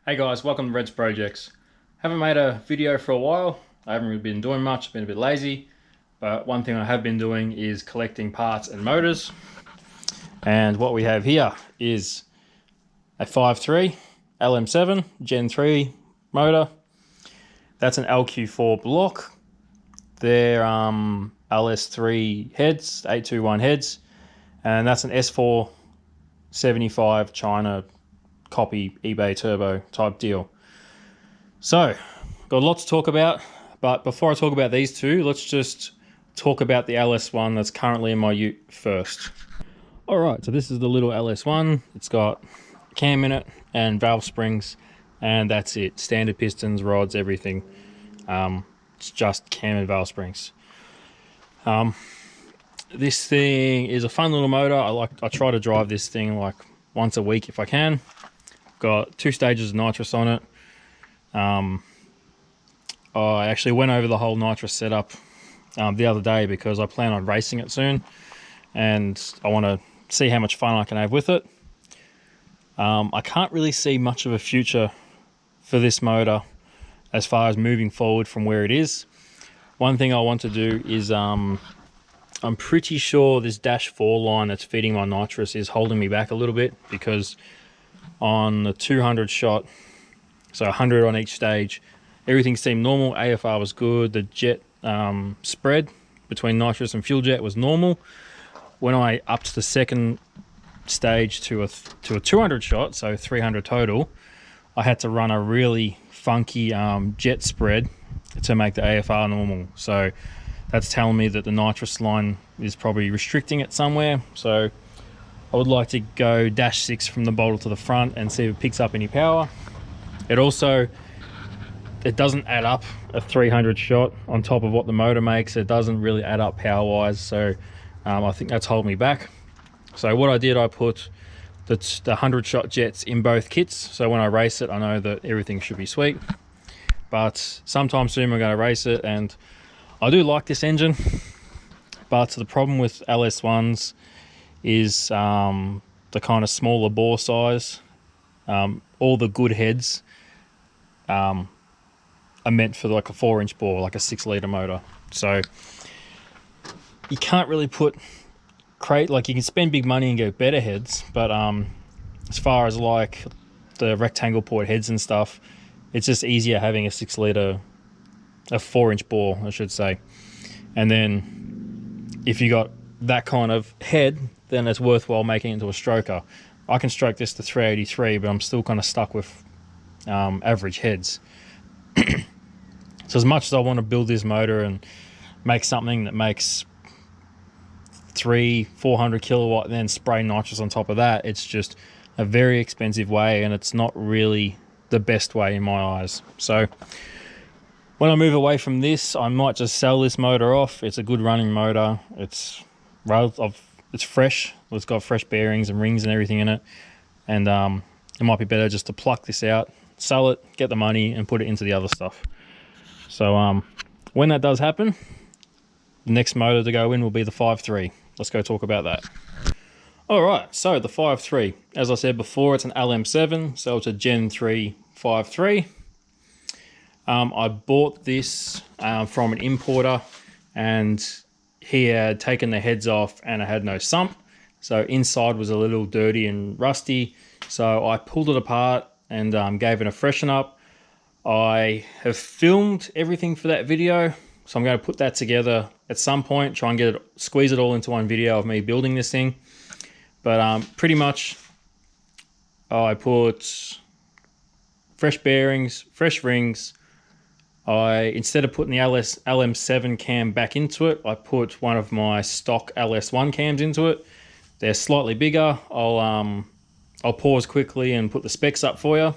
Hey guys, welcome to Reds Projects. Haven't made a video for a while. I haven't really been doing much, been a bit lazy. But one thing I have been doing is collecting parts and motors. And what we have here is a 5.3 LM7 Gen 3 motor. That's an LQ4 block. They're LS3 heads, 821 heads. And that's an S475 China copy eBay turbo type deal. So got a lot to talk about, but before I talk about these two, let's just talk about the LS1 that's currently in my ute first. All right, so this is the little LS1. It's got cam in it and valve springs, and that's it. Standard pistons, rods, everything. It's just cam and valve springs. This thing is a fun little motor. I try to drive this thing like once a week if I can. Got 2 stages of nitrous on it. I actually went over the whole nitrous setup the other day because I plan on racing it soon, and I want to see how much fun I can have with it. I can't really see much of a future for this motor as far as moving forward from where it is. One thing I want to do is I'm pretty sure this dash 4 line that's feeding my nitrous is holding me back a little bit, because on the 200 shot, so 100 on each stage, everything seemed normal. AFR was good. The jet spread between nitrous and fuel jet was normal. When I upped the second stage to a 200 shot, so 300 total, I had to run a really funky jet spread to make the AFR normal. So that's telling me that the nitrous line is probably restricting it somewhere. So I would like to go dash 6 from the bottle to the front and see if it picks up any power. It doesn't add up a 300 shot on top of what the motor makes. It doesn't really add up power wise, so I think that's holding me back. So what I did, I put the 100 shot jets in both kits, so when I race it I know that everything should be sweet. But sometime soon we're going to race it, and I do like this engine, but the problem with LS1s is the kind of smaller bore size. All the good heads are meant for like a 4-inch bore, like a 6-litre motor. So you can't really put like you can spend big money and get better heads, but as far as like the rectangle port heads and stuff, it's just easier having a 6-litre, a 4-inch bore, I should say. And then if you got that kind of head, then it's worthwhile making it into a stroker. I can stroke this to 383, but I'm still kind of stuck with average heads. So as much as I want to build this motor and make something that makes 400 kilowatt and then spray nitrous on top of that, it's just a very expensive way, and it's not really the best way in my eyes. So when I move away from this, I might just sell this motor off. It's a good running motor. It's fresh. It's got fresh bearings and rings and everything in it, and it might be better just to pluck this out, sell it, get the money, and put it into the other stuff. So when that does happen, the next motor to go in will be the 5.3. Let's go talk about that. All right, so the 5.3, as I said before, it's an LM7, so it's a Gen 3 5.3. I bought this from an importer, and he had taken the heads off and it had no sump, so inside was a little dirty and rusty. So I pulled it apart and gave it a freshen up. I have filmed everything for that video, so I'm going to put that together at some point, try and squeeze it all into one video of me building this thing. But pretty much I put fresh bearings, fresh rings. Instead of putting the LM7 cam back into it, I put one of my stock LS1 cams into it. They're slightly bigger. I'll pause quickly and put the specs up for you.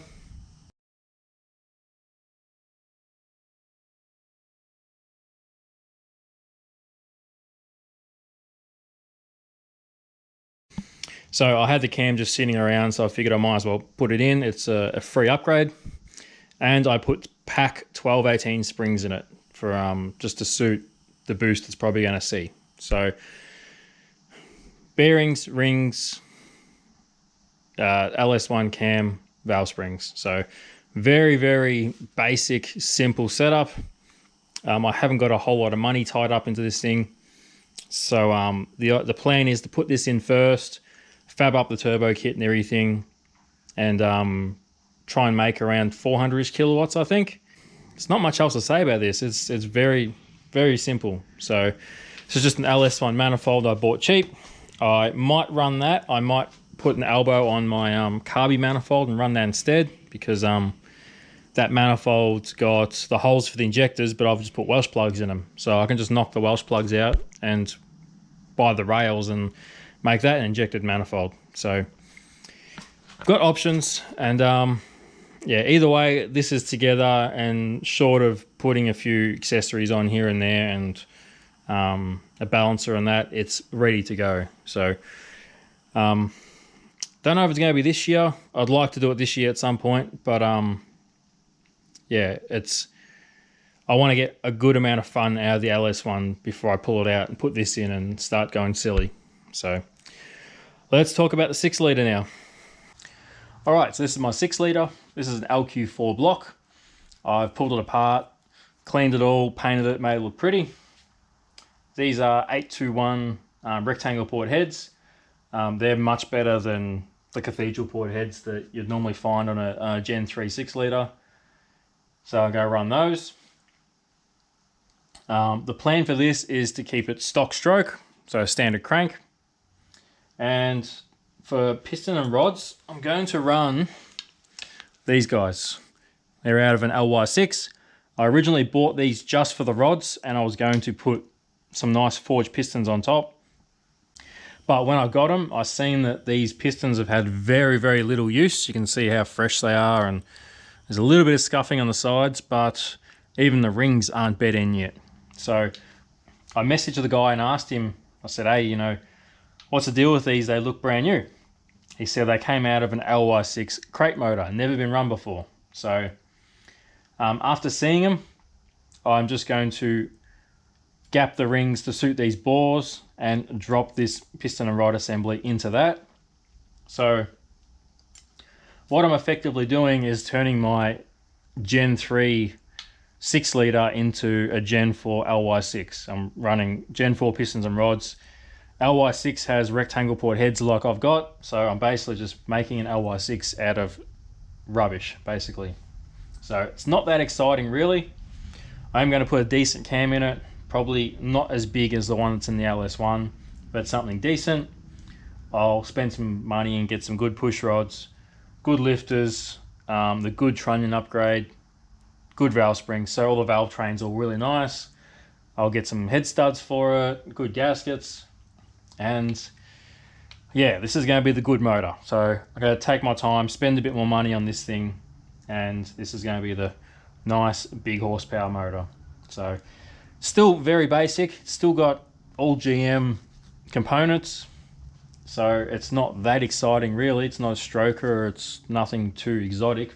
So I had the cam just sitting around, so I figured I might as well put it in. It's a free upgrade. And I put pack 1218 springs in it for just to suit the boost it's probably going to see. So bearings, rings, LS1 cam, valve springs. So Very, very basic, simple setup. I haven't got a whole lot of money tied up into this thing. So the plan is to put this in first, fab up the turbo kit and everything, and try and make around 400-ish kilowatts, I think. There's not much else to say about this. It's very, very simple. So this is just an LS1 manifold I bought cheap. I might run that. I might put an elbow on my Carby manifold and run that instead, because that manifold's got the holes for the injectors, but I've just put Welsh plugs in them. So I can just knock the Welsh plugs out and buy the rails and make that an injected manifold. So got options, and yeah, either way, this is together, and short of putting a few accessories on here and there and a balancer on that, it's ready to go. So don't know if it's going to be this year. I'd like to do it this year at some point, but yeah, I want to get a good amount of fun out of the LS1 before I pull it out and put this in and start going silly. So let's talk about the 6 litre now. All right, so this is my 6 litre. This is an LQ4 block. I've pulled it apart, cleaned it all, painted it, made it look pretty. These are 821 rectangle port heads. They're much better than the cathedral port heads that you'd normally find on a Gen 3 6 litre. So I'll go run those. The plan for this is to keep it stock stroke, so standard crank. And for piston and rods, I'm going to run these guys. They're out of an LY6. I originally bought these just for the rods, and I was going to put some nice forged pistons on top. But when I got them, I seen that these pistons have had very, very little use. You can see how fresh they are, and there's a little bit of scuffing on the sides, but even the rings aren't bed in yet. So I messaged the guy and asked him, I said, hey, you know, what's the deal with these? They look brand new. He said they came out of an LY6 crate motor, never been run before. So after seeing them, I'm just going to gap the rings to suit these bores and drop this piston and rod assembly into that. So what I'm effectively doing is turning my Gen 3 6 litre into a Gen 4 LY6. I'm running Gen 4 pistons and rods. LY6 has rectangle port heads like I've got, so I'm basically just making an LY6 out of rubbish, basically. So it's not that exciting, really. I'm going to put a decent cam in it, probably not as big as the one that's in the LS1, but something decent. I'll spend some money and get some good push rods, good lifters, the good trunnion upgrade, good valve springs, so all the valve trains are really nice. I'll get some head studs for it, good gaskets, and yeah, this is going to be the good motor. So I'm going to take my time, spend a bit more money on this thing, and this is going to be the nice big horsepower motor. So still very basic, still got all GM components, so it's not that exciting really. It's not a stroker, it's nothing too exotic,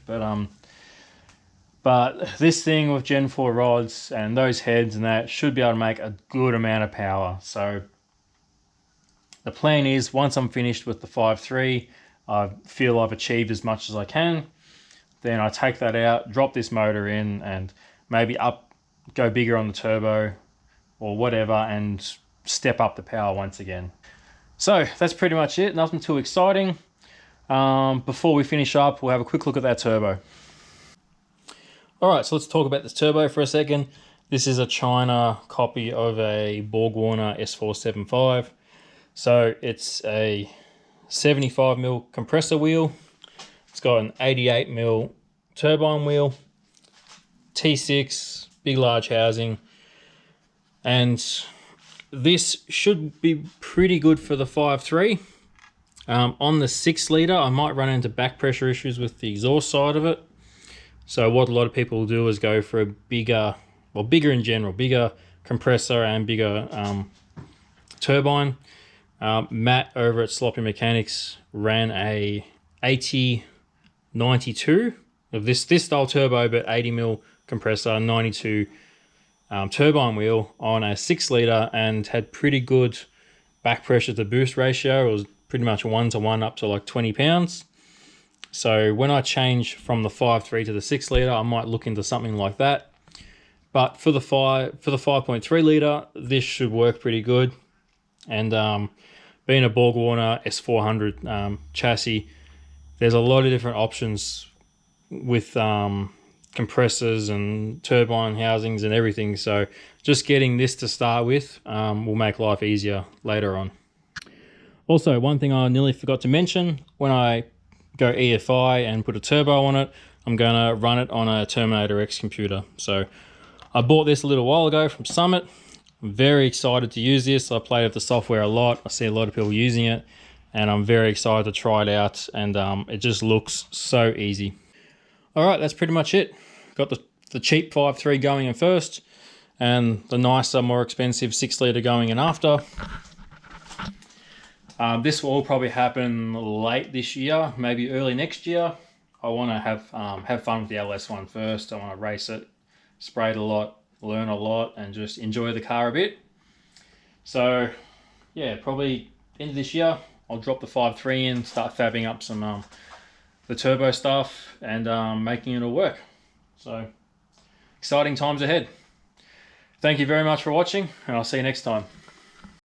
but this thing with Gen 4 rods and those heads and that should be able to make a good amount of power. So the plan is, once I'm finished with the 5.3, I feel I've achieved as much as I can, then I take that out, drop this motor in, and maybe go bigger on the turbo or whatever, and step up the power once again. So that's pretty much it, nothing too exciting. Before we finish up, we'll have a quick look at that turbo. All right, so let's talk about this turbo for a second. This is a China copy of a BorgWarner S475. So it's a 75mm compressor wheel. It's got an 88mm turbine wheel, T6, big large housing, and this should be pretty good for the 5.3. On the 6 litre, I might run into back pressure issues with the exhaust side of it. So what a lot of people will do is go for a bigger, well, bigger in general, bigger compressor and bigger turbine. Matt over at Sloppy Mechanics ran a 8092 of this style turbo, but 80mm compressor, 92 turbine wheel on a 6 litre, and had pretty good back pressure to boost ratio. It was pretty much 1-to-1 up to like 20 pounds. So when I change from the 5.3 to the 6 litre, I might look into something like that. But for the 5.3 litre, this should work pretty good. And being a BorgWarner S400 chassis, there's a lot of different options with compressors and turbine housings and everything. So just getting this to start with will make life easier later on. Also, one thing I nearly forgot to mention, when I go EFI and put a turbo on it, I'm going to run it on a Terminator X computer. So I bought this a little while ago from Summit. I'm very excited to use this. I played with the software a lot. I see a lot of people using it, and I'm very excited to try it out, and it just looks so easy. All right, that's pretty much it. Got the cheap 5.3 going in first, and the nicer, more expensive 6 litre going in after. This will all probably happen late this year, maybe early next year. I want to have fun with the LS1 first. I want to race it, spray it a lot, learn a lot, and just enjoy the car a bit. So yeah, probably end of this year, I'll drop the 5.3 in, start fabbing up some the turbo stuff, and making it all work. So exciting times ahead. Thank you very much for watching, and I'll see you next time.